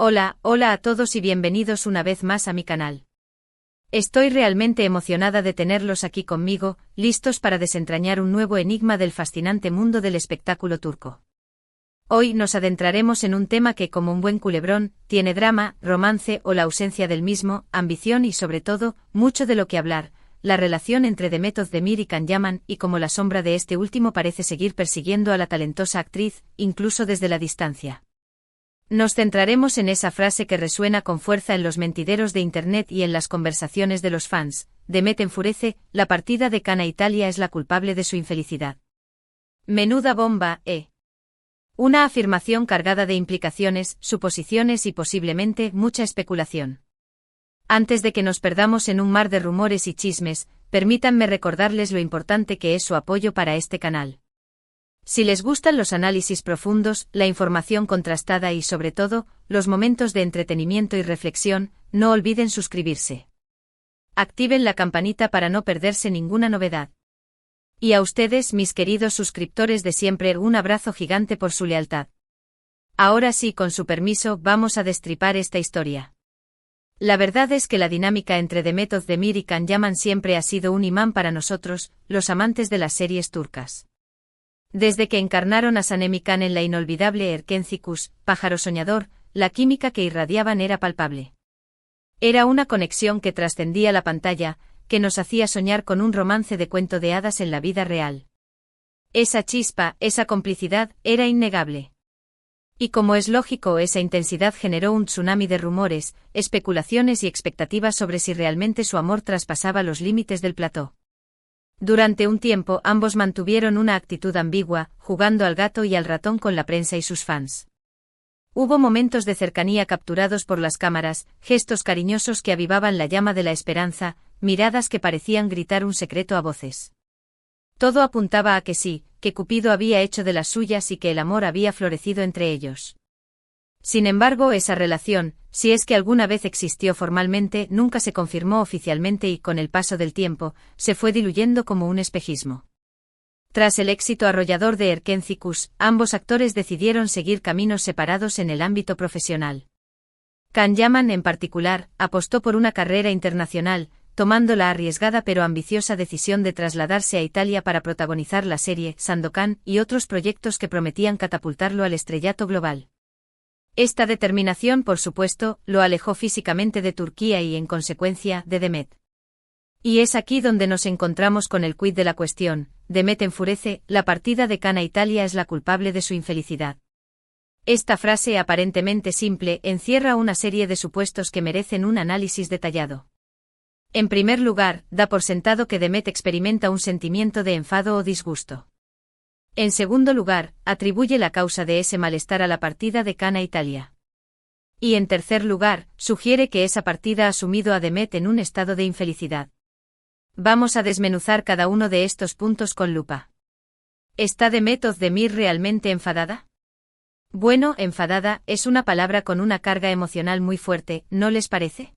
Hola a todos y bienvenidos una vez más a mi canal. Estoy realmente emocionada de tenerlos aquí conmigo, listos para desentrañar un nuevo enigma del fascinante mundo del espectáculo turco. Hoy nos adentraremos en un tema que, como un buen culebrón, tiene drama, romance o la ausencia del mismo, ambición y sobre todo, mucho de lo que hablar, la relación entre Demet Özdemir y Can Yaman y cómo la sombra de este último parece seguir persiguiendo a la talentosa actriz, incluso desde la distancia. Nos centraremos en esa frase que resuena con fuerza en los mentideros de Internet y en las conversaciones de los fans. Demet enfurece, la partida de Can a Italia es la culpable de su infelicidad. Menuda bomba, ¿eh? Una afirmación cargada de implicaciones, suposiciones y posiblemente mucha especulación. Antes de que nos perdamos en un mar de rumores y chismes, permítanme recordarles lo importante que es su apoyo para este canal. Si les gustan los análisis profundos, la información contrastada y sobre todo, los momentos de entretenimiento y reflexión, no olviden suscribirse. Activen la campanita para no perderse ninguna novedad. Y a ustedes, mis queridos suscriptores de siempre, un abrazo gigante por su lealtad. Ahora sí, con su permiso, vamos a destripar esta historia. La verdad es que la dinámica entre Demet Özdemir y Can Yaman siempre ha sido un imán para nosotros, los amantes de las series turcas. Desde que encarnaron a Sanem Can en la inolvidable Erkenci Kuş, Pájaro Soñador, la química que irradiaban era palpable. Era una conexión que trascendía la pantalla, que nos hacía soñar con un romance de cuento de hadas en la vida real. Esa chispa, esa complicidad, era innegable. Y como es lógico, esa intensidad generó un tsunami de rumores, especulaciones y expectativas sobre si realmente su amor traspasaba los límites del plató. Durante un tiempo ambos mantuvieron una actitud ambigua, jugando al gato y al ratón con la prensa y sus fans. Hubo momentos de cercanía capturados por las cámaras, gestos cariñosos que avivaban la llama de la esperanza, miradas que parecían gritar un secreto a voces. Todo apuntaba a que sí, que Cupido había hecho de las suyas y que el amor había florecido entre ellos. Sin embargo, esa relación, si es que alguna vez existió formalmente, nunca se confirmó oficialmente y con el paso del tiempo, se fue diluyendo como un espejismo. Tras el éxito arrollador de Erkenci Kuş, ambos actores decidieron seguir caminos separados en el ámbito profesional. Can Yaman, en particular, apostó por una carrera internacional, tomando la arriesgada pero ambiciosa decisión de trasladarse a Italia para protagonizar la serie Sandokan y otros proyectos que prometían catapultarlo al estrellato global. Esta determinación, por supuesto, lo alejó físicamente de Turquía y, en consecuencia, de Demet. Y es aquí donde nos encontramos con el quid de la cuestión. Demet enfurece, la partida de Can a Italia es la culpable de su infelicidad. Esta frase aparentemente simple encierra una serie de supuestos que merecen un análisis detallado. En primer lugar, da por sentado que Demet experimenta un sentimiento de enfado o disgusto. En segundo lugar, atribuye la causa de ese malestar a la partida de Can a Italia. Y en tercer lugar, sugiere que esa partida ha sumido a Demet en un estado de infelicidad. Vamos a desmenuzar cada uno de estos puntos con lupa. ¿Está Demet Özdemir realmente enfadada? Bueno, enfadada es una palabra con una carga emocional muy fuerte, ¿no les parece?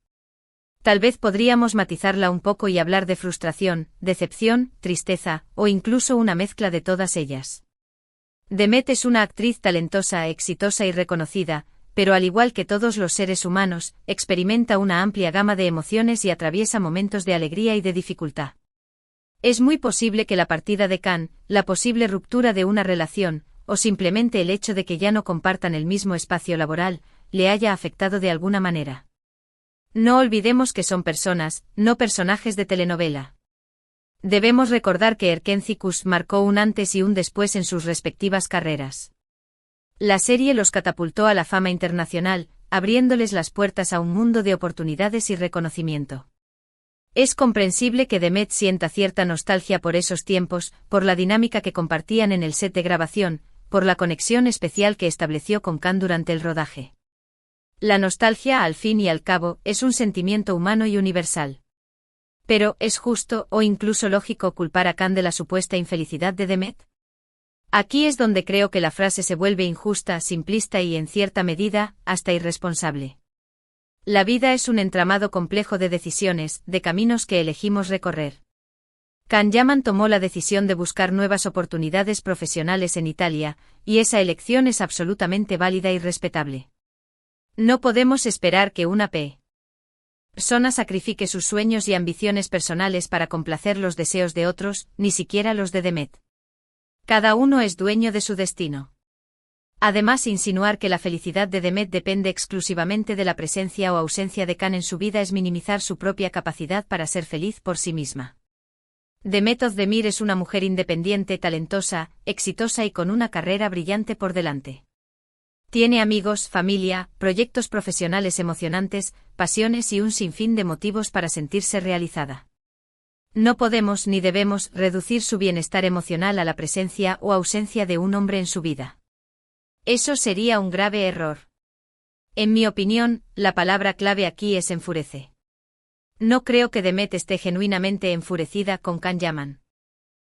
Tal vez podríamos matizarla un poco y hablar de frustración, decepción, tristeza, o incluso una mezcla de todas ellas. Demet es una actriz talentosa, exitosa y reconocida, pero al igual que todos los seres humanos, experimenta una amplia gama de emociones y atraviesa momentos de alegría y de dificultad. Es muy posible que la partida de Can, la posible ruptura de una relación, o simplemente el hecho de que ya no compartan el mismo espacio laboral, le haya afectado de alguna manera. No olvidemos que son personas, no personajes de telenovela. Debemos recordar que Erkenci Kuş marcó un antes y un después en sus respectivas carreras. La serie los catapultó a la fama internacional, abriéndoles las puertas a un mundo de oportunidades y reconocimiento. Es comprensible que Demet sienta cierta nostalgia por esos tiempos, por la dinámica que compartían en el set de grabación, por la conexión especial que estableció con Can durante el rodaje. La nostalgia, al fin y al cabo, es un sentimiento humano y universal. Pero, ¿es justo o incluso lógico culpar a Can de la supuesta infelicidad de Demet? Aquí es donde creo que la frase se vuelve injusta, simplista y, en cierta medida, hasta irresponsable. La vida es un entramado complejo de decisiones, de caminos que elegimos recorrer. Can Yaman tomó la decisión de buscar nuevas oportunidades profesionales en Italia, y esa elección es absolutamente válida y respetable. No podemos esperar que una persona sacrifique sus sueños y ambiciones personales para complacer los deseos de otros, ni siquiera los de Demet. Cada uno es dueño de su destino. Además, insinuar que la felicidad de Demet depende exclusivamente de la presencia o ausencia de Khan en su vida es minimizar su propia capacidad para ser feliz por sí misma. Demet Özdemir es una mujer independiente, talentosa, exitosa y con una carrera brillante por delante. Tiene amigos, familia, proyectos profesionales emocionantes, pasiones y un sinfín de motivos para sentirse realizada. No podemos ni debemos reducir su bienestar emocional a la presencia o ausencia de un hombre en su vida. Eso sería un grave error. En mi opinión, la palabra clave aquí es enfurece. No creo que Demet esté genuinamente enfurecida con Khan Yaman.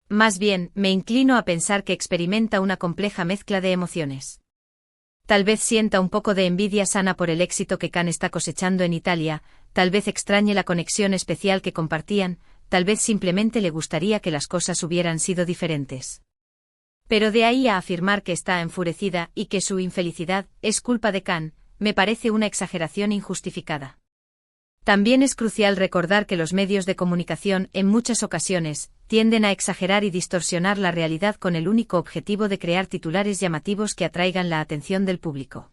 Más bien, me inclino a pensar que experimenta una compleja mezcla de emociones. Tal vez sienta un poco de envidia sana por el éxito que Khan está cosechando en Italia, tal vez extrañe la conexión especial que compartían, tal vez simplemente le gustaría que las cosas hubieran sido diferentes. Pero de ahí a afirmar que está enfurecida y que su infelicidad es culpa de Khan, me parece una exageración injustificada. También es crucial recordar que los medios de comunicación, en muchas ocasiones, tienden a exagerar y distorsionar la realidad con el único objetivo de crear titulares llamativos que atraigan la atención del público.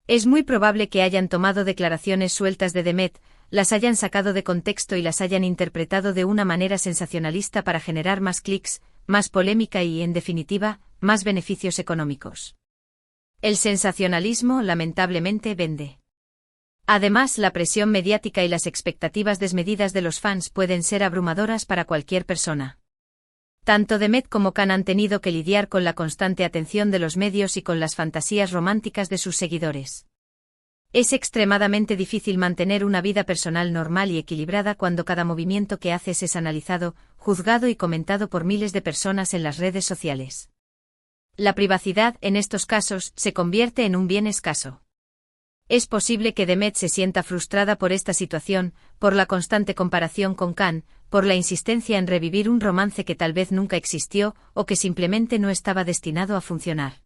Es muy probable que hayan tomado declaraciones sueltas de Demet, las hayan sacado de contexto y las hayan interpretado de una manera sensacionalista para generar más clics, más polémica y, en definitiva, más beneficios económicos. El sensacionalismo, lamentablemente, vende. Además, la presión mediática y las expectativas desmedidas de los fans pueden ser abrumadoras para cualquier persona. Tanto Demet como Khan han tenido que lidiar con la constante atención de los medios y con las fantasías románticas de sus seguidores. Es extremadamente difícil mantener una vida personal normal y equilibrada cuando cada movimiento que haces es analizado, juzgado y comentado por miles de personas en las redes sociales. La privacidad, en estos casos, se convierte en un bien escaso. Es posible que Demet se sienta frustrada por esta situación, por la constante comparación con Khan, por la insistencia en revivir un romance que tal vez nunca existió o que simplemente no estaba destinado a funcionar.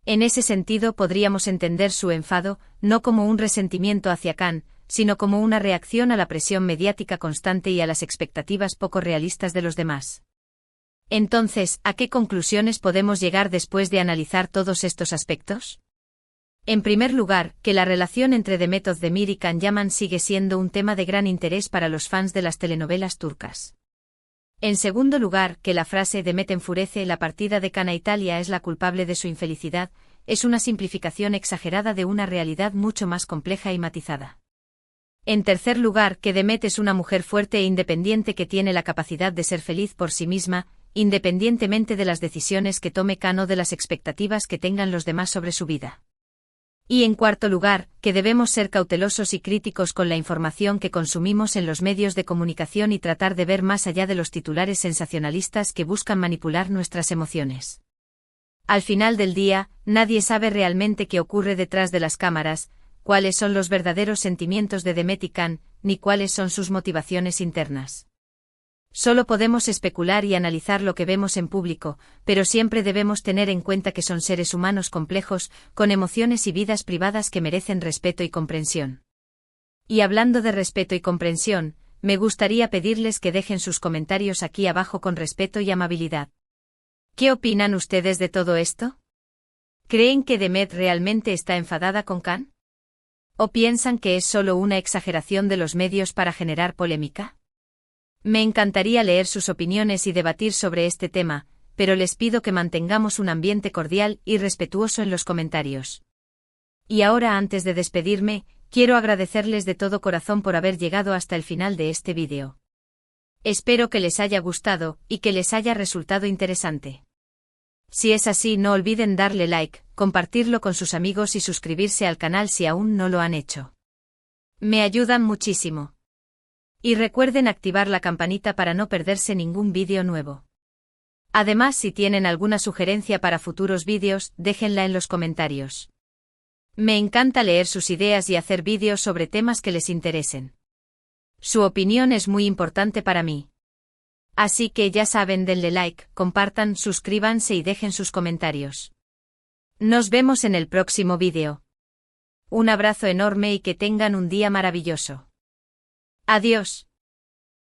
En ese sentido podríamos entender su enfado, no como un resentimiento hacia Khan, sino como una reacción a la presión mediática constante y a las expectativas poco realistas de los demás. Entonces, ¿a qué conclusiones podemos llegar después de analizar todos estos aspectos? En primer lugar, que la relación entre Demet Özdemir y Khan Yaman sigue siendo un tema de gran interés para los fans de las telenovelas turcas. En segundo lugar, que la frase Demet enfurece la partida de Khan a Italia es la culpable de su infelicidad, es una simplificación exagerada de una realidad mucho más compleja y matizada. En tercer lugar, que Demet es una mujer fuerte e independiente que tiene la capacidad de ser feliz por sí misma, independientemente de las decisiones que tome Khan o de las expectativas que tengan los demás sobre su vida. Y en cuarto lugar, que debemos ser cautelosos y críticos con la información que consumimos en los medios de comunicación y tratar de ver más allá de los titulares sensacionalistas que buscan manipular nuestras emociones. Al final del día, nadie sabe realmente qué ocurre detrás de las cámaras, cuáles son los verdaderos sentimientos de Demet y Khan, ni cuáles son sus motivaciones internas. Solo podemos especular y analizar lo que vemos en público, pero siempre debemos tener en cuenta que son seres humanos complejos, con emociones y vidas privadas que merecen respeto y comprensión. Y hablando de respeto y comprensión, me gustaría pedirles que dejen sus comentarios aquí abajo con respeto y amabilidad. ¿Qué opinan ustedes de todo esto? ¿Creen que Demet realmente está enfadada con Khan? ¿O piensan que es solo una exageración de los medios para generar polémica? Me encantaría leer sus opiniones y debatir sobre este tema, pero les pido que mantengamos un ambiente cordial y respetuoso en los comentarios. Y ahora, antes de despedirme, quiero agradecerles de todo corazón por haber llegado hasta el final de este vídeo. Espero que les haya gustado y que les haya resultado interesante. Si es así, no olviden darle like, compartirlo con sus amigos y suscribirse al canal si aún no lo han hecho. Me ayudan muchísimo. Y recuerden activar la campanita para no perderse ningún vídeo nuevo. Además, si tienen alguna sugerencia para futuros vídeos, déjenla en los comentarios. Me encanta leer sus ideas y hacer vídeos sobre temas que les interesen. Su opinión es muy importante para mí. Así que ya saben, denle like, compartan, suscríbanse y dejen sus comentarios. Nos vemos en el próximo vídeo. Un abrazo enorme y que tengan un día maravilloso. Adiós.